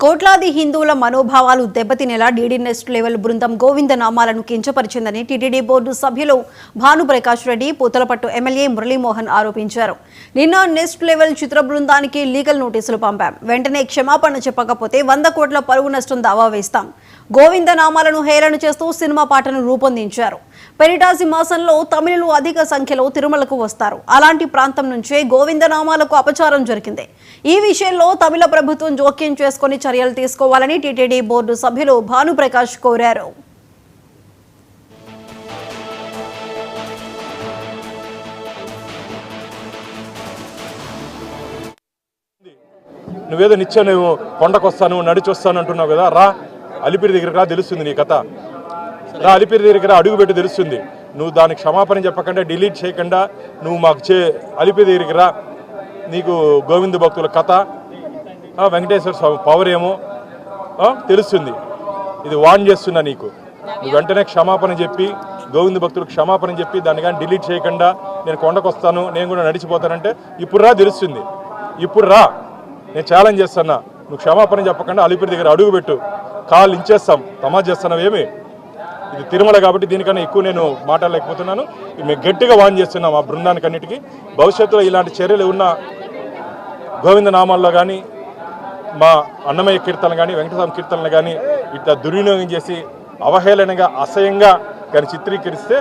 కోట్లాది హిందువుల మనోభావాలు దెబ్బతినేలా డీడీ నెక్స్ట్ లెవెల్ బృందం గోవింద నామాలను కించపరిచిందని టీటీడీ బోర్డు సభ్యులు భానుప్రకాష్ రెడ్డి పూతలపట్టు ఎమ్మెల్యే మురళీమోహన్ ఆరోపించారు. నిన్న నెక్స్ట్ లెవెల్ చిత్ర బృందానికి లీగల్ నోటీసులు పంపాం. వెంటనే క్షమాపణ చెప్పకపోతే 100 కోట్ల పరువు నష్టం దావా వేస్తాం. గోవింద నామాలను హేళన చేస్తూ సినిమా పాటను రూపొందించారు. పెరిటాసి మాసంలో తమిళులు అధిక సంఖ్యలో తిరుమలకు వస్తారు. అలాంటి ప్రాంతం నుంచే గోవింద నామాలకు అపచారం జరిగింది. ఈ విషయంలో తమిళ ప్రభుత్వం జోక్యం చేసుకుని చర్యలు తీసుకోవాలని టీటీడీ బోర్డు సభ్యులు భానుప్రకాష్ కోరారు. నువ్వేదో నిత్యం నువ్వు కొండకొస్తాను నడిచి వస్తాను అంటున్నావు కదా, రా అలిపిరి దగ్గర రా, తెలుస్తుంది నీ కథ. రా అలిపిరి దగ్గర అడుగు పెట్టి తెలుస్తుంది. నువ్వు దానికి క్షమాపణ చెప్పకుండా డిలీట్ చేయకుండా నువ్వు మాకు అలిపిరి దగ్గరికి రా, నీకు గోవింద భక్తుల కథ, వెంకటేశ్వర స్వామి పవర్ ఏమో తెలుస్తుంది. ఇది వాన్ చేస్తున్నా నీకు. నువ్వు వెంటనే క్షమాపణ చెప్పి గోవింద భక్తులకు క్షమాపణ చెప్పి దాన్ని కానీ డిలీట్ చేయకుండా నేను కొండకొస్తాను నేను కూడా నడిచిపోతానంటే ఇప్పుడు రా, తెలుస్తుంది. ఇప్పుడు రా, నేను ఛాలెంజ్ చేస్తున్నా. నువ్వు క్షమాపణ చెప్పకుండా అలిపిరి దగ్గర అడుగు పెట్టు, కాళ్ళు ఇంచేస్తాం. తమాజ్ చేస్తున్నావు ఏమి? ఇది తిరుమల కాబట్టి దీనికన్నా ఎక్కువ నేను మాట్లాడలేకపోతున్నాను. మేము గట్టిగా వాన్ చేస్తున్నాం ఆ బృందానికి అన్నిటికీ. భవిష్యత్తులో ఇలాంటి చర్యలు ఉన్న గోవింద నామాల్లో కానీ మా అన్నమయ్య కీర్తనలు కానీ వెంకటస్వామి కీర్తనలు కానీ ఇట్లా దుర్వినియోగం చేసి అవహేళనగా అసహ్యంగా కానీ చిత్రీకరిస్తే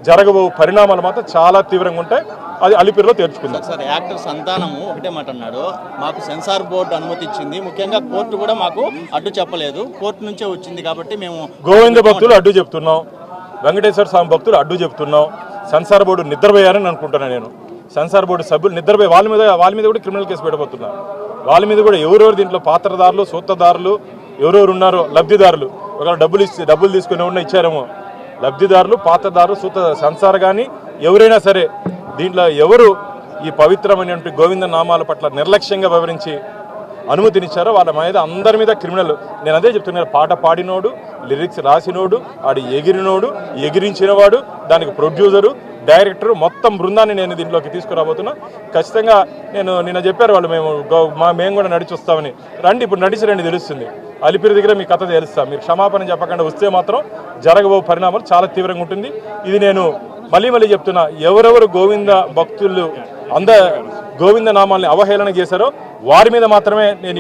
జరగబో పరిణామాలు మాత్రం చాలా తీవ్రంగా ఉంటాయి. అది అలిపిరిలో తేల్చుకుందాం. సార్, యాక్టర్ సంతానము ఒకటే మాట అన్నాడు, మాకు సెన్సార్ బోర్డు అనుమతి ఇచ్చింది, ముఖ్యంగా కోర్టు కూడా మాకు అడ్డు చెప్పలేదు, కోర్టు నుంచే వచ్చింది కాబట్టి మేము గోవింద భక్తులు అడ్డు చెప్తున్నాం, వెంకటేశ్వర స్వామి భక్తులు అడ్డు చెప్తున్నాం. సెన్సార్ బోర్డు నిద్రపోయారని అనుకుంటున్నాను నేను. సెన్సార్ బోర్డు సభ్యులు నిద్రపోయి వాళ్ళ మీద కూడా క్రిమినల్ కేసు పెట్టబోతున్నారు. వాళ్ళ మీద కూడా ఎవరెవరు దీంట్లో పాత్రదారులు సూత్రధారులు ఎవరెవరు ఉన్నారో లబ్ధిదారులు, ఒకవేళ డబ్బులు తీసుకుని ఉన్న ఇచ్చారేమో లబ్ధిదారులు పాత్రదారులు సెన్సార్ కానీ ఎవరైనా సరే దీంట్లో ఎవరు ఈ పవిత్రమైనటువంటి గోవింద నామాల పట్ల నిర్లక్ష్యంగా వివరించి అనుమతినిచ్చారో వాళ్ళ మీద అందరి మీద క్రిమినల్. నేను అదే చెప్తున్నాను, పాట పాడినోడు, లిరిక్స్ రాసినోడు, ఆడు ఎగిరినోడు, ఎగిరించినవాడు, దానికి ప్రొడ్యూసరు, డైరెక్టరు, మొత్తం బృందాన్ని నేను దీంట్లోకి తీసుకురాబోతున్నా. ఖచ్చితంగా నిన్న చెప్పారు వాళ్ళు, మేము కూడా నడిచి వస్తామని. రండి, ఇప్పుడు నడిచి రండి, తెలుస్తుంది. అలిపిరి దగ్గర మీ కథ తెలుస్తాం. మీరు క్షమాపణ చెప్పకుండా వస్తే మాత్రం జరగబో పరిణామాలు చాలా తీవ్రంగా ఉంటుంది. ఇది నేను మళ్ళీ చెప్తున్నా, ఎవరెవరు గోవింద భక్తులు గోవింద నామాల్ని అవహేళన చేశారో వారి మీద మాత్రమే నేను